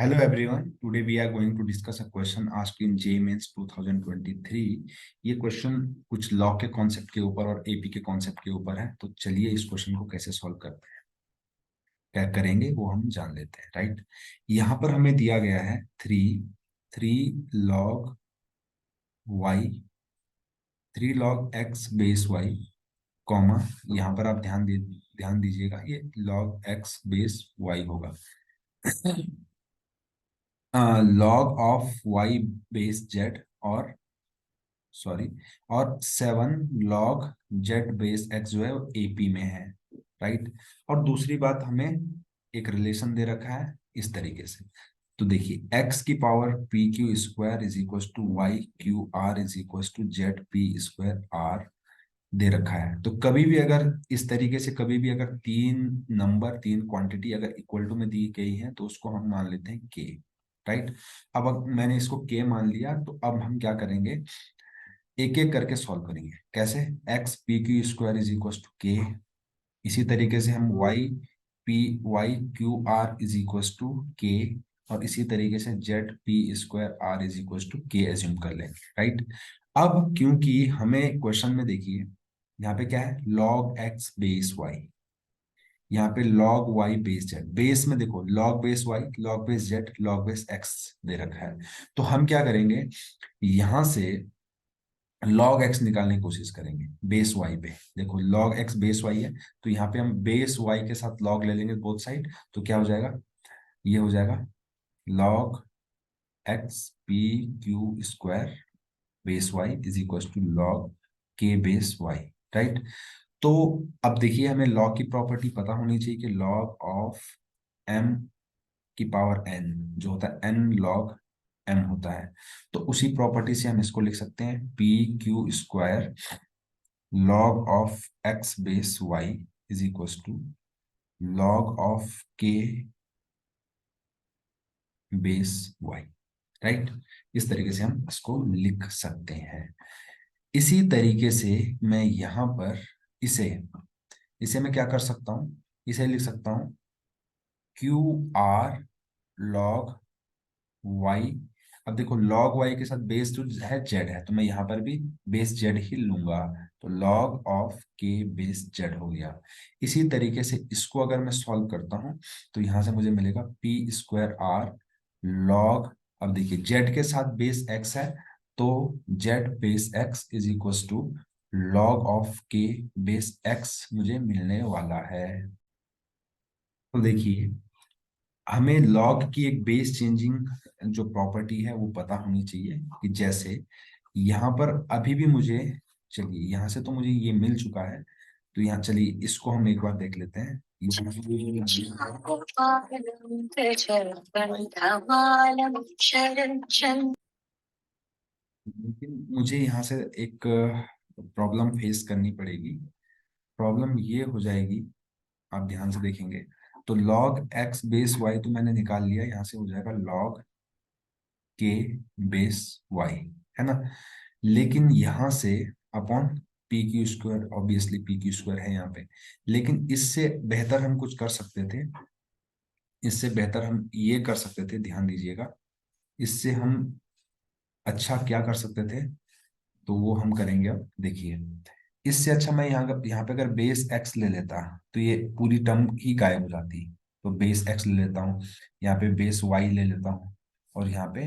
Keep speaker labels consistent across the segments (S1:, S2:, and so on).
S1: Hello everyone. Today we are going to discuss a question asked in JEE Mains 2023. ये question कुछ law के concept के ऊपर और एपी के कॉन्सेप्ट के ऊपर है। तो चलिए इस क्वेश्चन को कैसे सॉल्व करते हैं, क्या करेंगे वो हम जान लेते हैं। राइट, यहाँ पर हमें दिया गया है three log Y, 3 log x base Y, comma, यहाँ पर आप ध्यान दीजिएगा, ये log x बेस वाई होगा। Log of Y base Z, और सॉरी, और 7 log जेड बेस एक्स जो है वो एपी में है। राइट, और दूसरी बात, हमें एक रिलेशन दे रखा है इस तरीके से। तो देखिए, एक्स की power P Q square is equal to Y Q R is equal to Z P square R दे रखा है। तो कभी भी अगर इस तरीके से, कभी भी अगर तीन क्वांटिटी अगर इक्वल टू में दी गई है तो उसको हम मान लेते हैं के। राइट, अब मैंने इसको के मान लिया, तो अब हम क्या करेंगे, एक एक करके सॉल्व करेंगे। कैसे? X P Q square is equal to K, इसी तरीके से हम Y Q R is equal to K, और इसी तरीके से Z P square R is equal to K assume कर लेंगे। राइट, अब क्योंकि हमें क्वेश्चन में देखिए, यहाँ पे क्या है, लॉग एक्स बेस वाई, यहाँ पे log y base z, base में देखो log base y, log base z, log base x दे रखा है। तो हम क्या करेंगे, यहां से लॉग एक्स निकालने की कोशिश करेंगे बेस वाई पे। देखो लॉग एक्स बेस वाई है, तो यहाँ पे हम बेस वाई के साथ लॉग ले लेंगे बोथ साइड। तो क्या हो जाएगा, ये हो जाएगा log X P Q square base Y is equal to log K base Y. Right, तो अब देखिए, हमें लॉग की प्रॉपर्टी पता होनी चाहिए कि लॉग ऑफ एम की पावर एन जो होता है एन लॉग एम होता है। तो उसी प्रॉपर्टी से हम इसको लिख सकते हैं P Q square log of x base y is equal to log of k base y। Right, इस तरीके से हम इसको लिख सकते हैं। इसी तरीके से मैं यहां पर इसे इसे मैं क्या कर सकता हूं, इसे लिख सकता हूं क्यू आर log y। अब देखो log y के साथ बेस जो है जेड है, तो मैं यहाँ पर भी बेस जेड ही लूंगा। तो log of K base Z हो गया। इसी तरीके से इसको अगर मैं सॉल्व करता हूँ, तो यहाँ से मुझे मिलेगा पी स्क्वायर आर लॉग, अब देखिए जेड के साथ बेस एक्स है, तो Z base X is equal to log of K base X मुझे मिलने वाला है। तो देखिए, हमें लॉग की एक बेस चेंजिंग जो प्रॉपर्टी है वो पता होनी चाहिए, कि जैसे यहाँ पर अभी भी मुझे, चलिए यहाँ से तो मुझे ये मिल चुका है, तो यहाँ चलिए इसको हम एक बार देख लेते हैं। लेकिन मुझे यहाँ से एक प्रॉब्लम फेस करनी पड़ेगी। प्रॉब्लम ये हो जाएगी, आप ध्यान से देखेंगे, तो log x बेस y तो मैंने निकाल लिया, यहाँ से हो जाएगा log के बेस वाई, है ना। लेकिन यहां से upon P Q square, obviously P Q square है यहाँ पे। लेकिन इससे बेहतर हम कुछ कर सकते थे, इससे बेहतर हम ये कर सकते थे, ध्यान दीजिएगा, इससे हम अच्छा क्या कर सकते थे, तो वो हम करेंगे। अब देखिए, इससे अच्छा मैं यहाँ पे अगर बेस एक्स ले लेता, तो ये पूरी टर्म ही गायब हो जाती। तो बेस एक्स ले लेता हूँ, यहाँ पे बेस वाई ले लेता हूँ, और यहाँ पे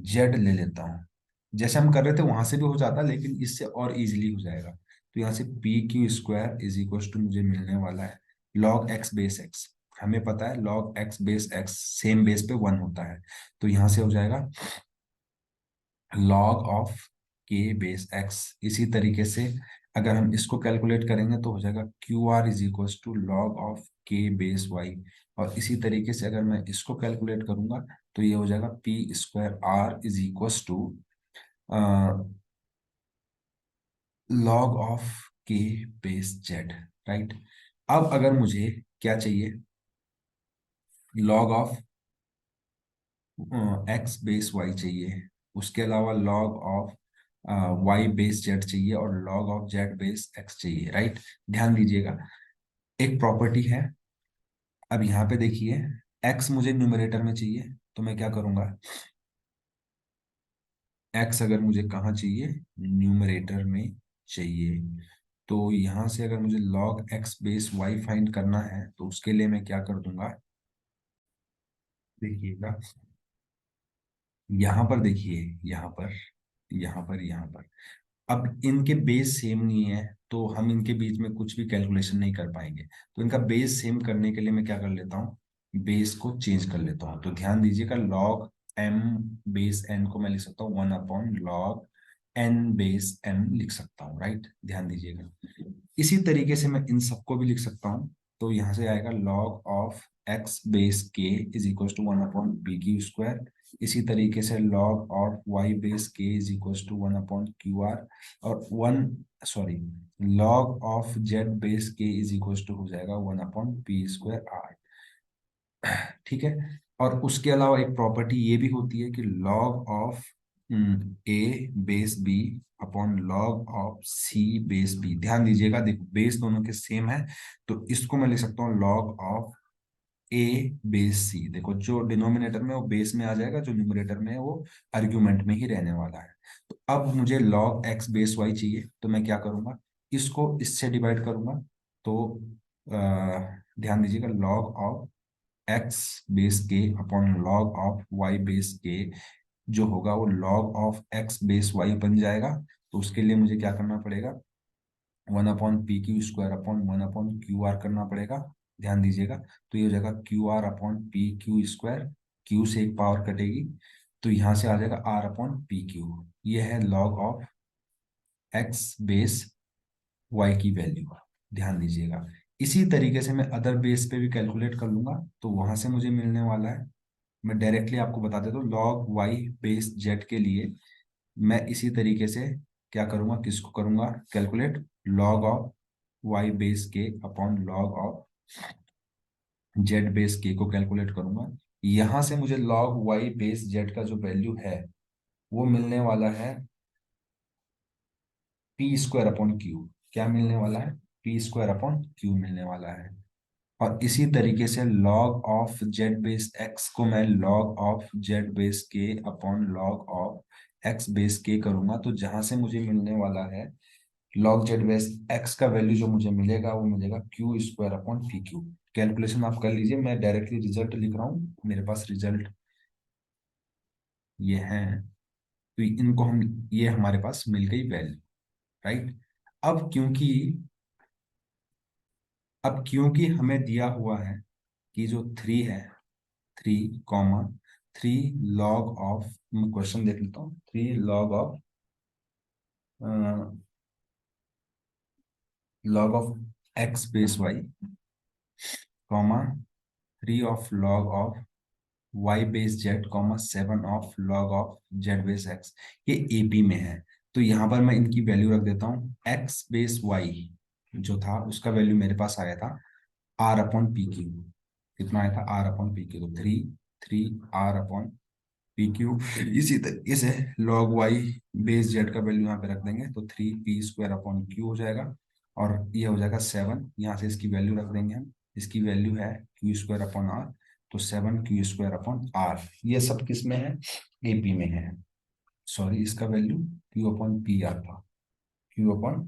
S1: जेड ले लेता हूँ। जैसे हम कर रहे थे वहां से भी हो जाता, लेकिन इससे और इजीली हो जाएगा। तो यहाँ से P Q square is equal to मुझे मिलने वाला है लॉग एक्स बेस एक्स। हमें पता है log X base x same base पे 1 होता है। तो यहाँ से हो जाएगा log of K base x. इसी तरीके से अगर हम इसको कैलकुलेट करेंगे तो हो जाएगा Q R is equal to log of K base Y. और इसी तरीके से अगर मैं इसको कैलकुलेट करूंगा, तो ये हो जाएगा P square R is equal to log of K base Z. Right, अब अगर मुझे क्या चाहिए, log of X base Y चाहिए, उसके अलावा log of Y base Z चाहिए, और log of Z base X चाहिए। राइट, ध्यान दीजिएगा, एक प्रॉपर्टी है। अब यहाँ पे देखिए, एक्स मुझे न्यूमरेटर में चाहिए, तो मैं क्या करूंगा, एक्स अगर मुझे कहाँ चाहिए, न्यूमरेटर में चाहिए, तो यहां से अगर मुझे log X base Y find करना है तो उसके लिए मैं क्या कर दूंगा, देखिएगा यहाँ पर, देखिए यहाँ पर, यहाँ पर, अब इनके बेस सेम नहीं है तो हम इनके बीच में कुछ भी कैलकुलेशन नहीं कर पाएंगे। तो इनका बेस सेम करने के लिए मैं क्या कर लेता हूँ, बेस को चेंज कर लेता हूँ। तो ध्यान दीजिएगा, लॉग एम बेस एन को मैं लिख सकता हूँ 1/log एन बेस एम लिख सकता हूँ, राइट। ध्यान दीजिएगा, इसी तरीके से मैं इन सबको भी लिख सकता हूँ। तो यहाँ से आएगा log ऑफ एक्स बेस के इज इक्वल टू 1/pq²। इसी तरीके से log ऑफ वाई बेस के इज इक्वल टू 1/qr, और log ऑफ जेड बेस के इज इक्वल टू हो जाएगा 1/p²r। ठीक है। और उसके अलावा एक प्रॉपर्टी ये भी होती है कि log of A base B upon log of C base B. ध्यान दीजिएगा, देखो बेस दोनों के सेम है, तो इसको मैं लिख सकता हूँ log of A base C. देखो जो डिनोमिनेटर में है वो बेस में आ जाएगा, जो न्यूमरेटर में है वो आर्ग्यूमेंट में ही रहने वाला है। तो अब मुझे log एक्स बेस वाई चाहिए, तो मैं क्या करूंगा, इसको इससे डिवाइड करूंगा। तो ध्यान दीजिएगा, log ऑफ एक्स बेस के upon log of Y base K जो होगा वो log of X base Y बन जाएगा। तो उसके लिए मुझे क्या करना पड़ेगा, 1/pq² अपॉन 1/qr करना पड़ेगा। ध्यान दीजिएगा, तो ये हो जाएगा qr/pq², q से एक पावर कटेगी, तो यहां से आ जाएगा r/pq। ये है log of X base Y की वैल्यू। ध्यान दीजिएगा, इसी तरीके से मैं अदर बेस पे भी कैलकुलेट कर लूंगा, तो वहां से मुझे मिलने वाला है, मैं डायरेक्टली आपको बता देता हूँ, log वाई बेस जेड के लिए मैं इसी तरीके से क्या करूंगा, किसको करूंगा calculate, log of Y base के upon log of Z base k को कैलकुलेट करूंगा। यहां से मुझे log वाई बेस जेड का जो वैल्यू है वो मिलने वाला है p² अपॉन क्यू। क्या मिलने वाला है, p² अपॉन क्यू मिलने वाला है। और इसी तरीके से log of Z base x को मैं log ऑफ जेड बेस के upon log of X base के करूंगा, तो जहां से मुझे मिलने वाला है log जेड बेस एक्स का वैल्यू जो मुझे मिलेगा वो मिलेगा q² अपॉन pq। कैलकुलेशन आप कर लीजिए, मैं डायरेक्टली रिजल्ट लिख रहा हूँ, मेरे पास रिजल्ट ये है। तो इनको हम, ये हमारे पास मिल गई वैल्यू, राइट। अब क्योंकि अब क्योंकि हमें दिया हुआ है कि जो 3 है, 3, 3 log ऑफ, मैं क्वेश्चन देख लेता हूँ, 3 log of X base Y, comma 3 log of Y base Z, comma 7 log of Z base X. ये एपी में है, तो यहाँ पर मैं इनकी वैल्यू रख देता हूँ। एक्स बेस वाई जो था उसका वैल्यू मेरे पास आया था r/pq। कितना आया था, r/pq, तो 3 r/pq। इसी तरीके से log वाई बेस जेड का वैल्यू यहाँ पे रख देंगे, तो 3p² अपॉन क्यू हो जाएगा। और ये हो जाएगा 7, यहाँ से इसकी वैल्यू रख देंगे हम, इसकी वैल्यू है q² अपॉन r, तो 7q² अपॉन r। ये सब किस में है, एपी में है। सॉरी, इसका वैल्यू q/p था, q/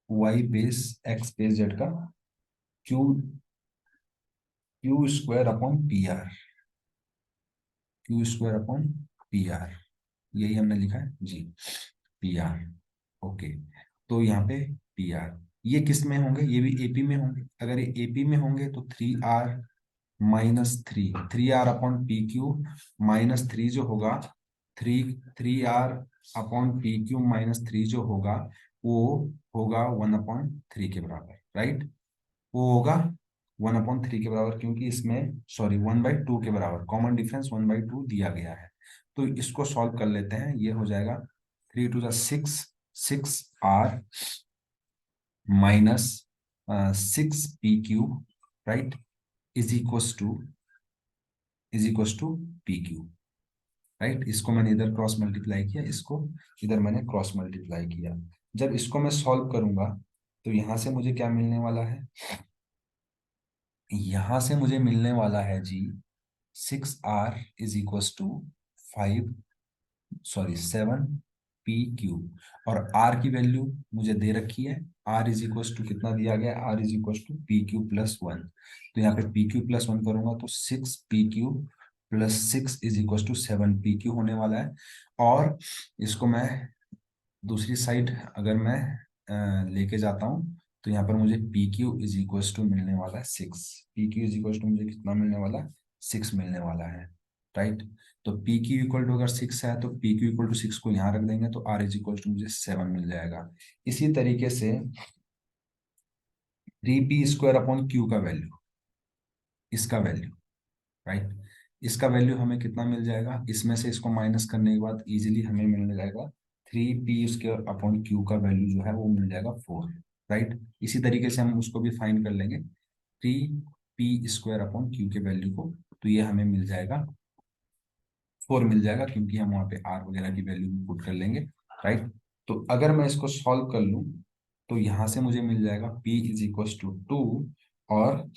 S1: y base x base z का q, q² upon pr, q² upon pr, यही हमने लिखा है जी, pr। ओके, तो यहाँ पे pr, ये किस में होंगे, ये भी एपी में होंगे। अगर ये एपी में होंगे तो 3r - 3 जो होगा, 3r/pq - 3 जो होगा वो होगा 1/3 के बराबर, राइट। वो होगा 1/3 के बराबर, क्योंकि इसमें सॉरी 1/2 के बराबर, कॉमन डिफरेंस 1/2 दिया गया है। तो इसको सॉल्व कर लेते हैं, ये हो जाएगा 3 × 6, 6r minus 6pq, right, is equals to pq, right. इसको मैंने इधर क्रॉस मल्टीप्लाई किया, इसको इधर मैंने क्रॉस मल्टीप्लाई किया। जब इसको मैं सॉल्व करूंगा तो यहां से मुझे क्या मिलने वाला है, यहां से मुझे मिलने वाला है जी 6R is equal to 5, sorry 7 PQ। और R की वैल्यू मुझे दे रखी है, R इज इक्वल टू कितना दिया गया, R is equal to PQ+1। तो यहाँ पे PQ+1 करूंगा तो 6PQ+6 is equal to 7PQ होने वाला है। और इसको मैं दूसरी साइड अगर मैं लेके जाता हूँ तो यहाँ पर मुझे P Q is equal to मिलने वाला है 6। P Q is equal to मुझे कितना मिलने वाला है, 6 मिलने वाला है, राइट। तो पी क्यू इक्वल टू अगर 6 है तो पी क्यू इक्वल टू 6 को यहाँ रख देंगे तो आर इज इक्वल टू मुझे 7 मिल जाएगा। इसी तरीके से 3P² अपॉन Q का वैल्यू, इसका वैल्यू, राइट, इसका वैल्यू हमें कितना मिल जाएगा, इसमें से इसको माइनस करने के बाद इजीली हमें मिल जाएगा 3P² अपॉन Q का वैल्यू जो है वो मिल जाएगा 4, राइट। इसी तरीके से हम उसको भी फाइंड कर लेंगे 3P² अपॉन Q के वैल्यू को, तो ये हमें मिल जाएगा 4 मिल जाएगा, क्योंकि हम वहाँ पे R वगैरह की वैल्यू भी पुट कर लेंगे, राइट। तो अगर मैं इसको सॉल्व कर लूँ तो यहाँ से मुझे मिल जाएगा P इज इक्वल टू 2 और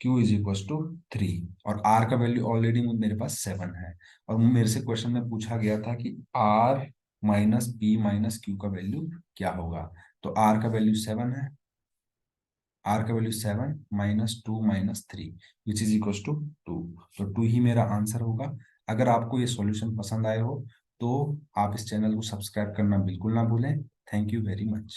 S1: Q इज इक्वल टू 3, और R का वैल्यू ऑलरेडी मेरे पास 7 है। और मेरे से क्वेश्चन में पूछा गया था कि R minus P minus Q का वैल्यू क्या होगा। तो R का वैल्यू 7 है, R का value 7 -2 -3 which is equal to 2। तो 2 ही मेरा आंसर होगा। अगर आपको ये सॉल्यूशन पसंद आए हो तो आप इस चैनल को सब्सक्राइब करना बिल्कुल ना भूलें। Thank you very much.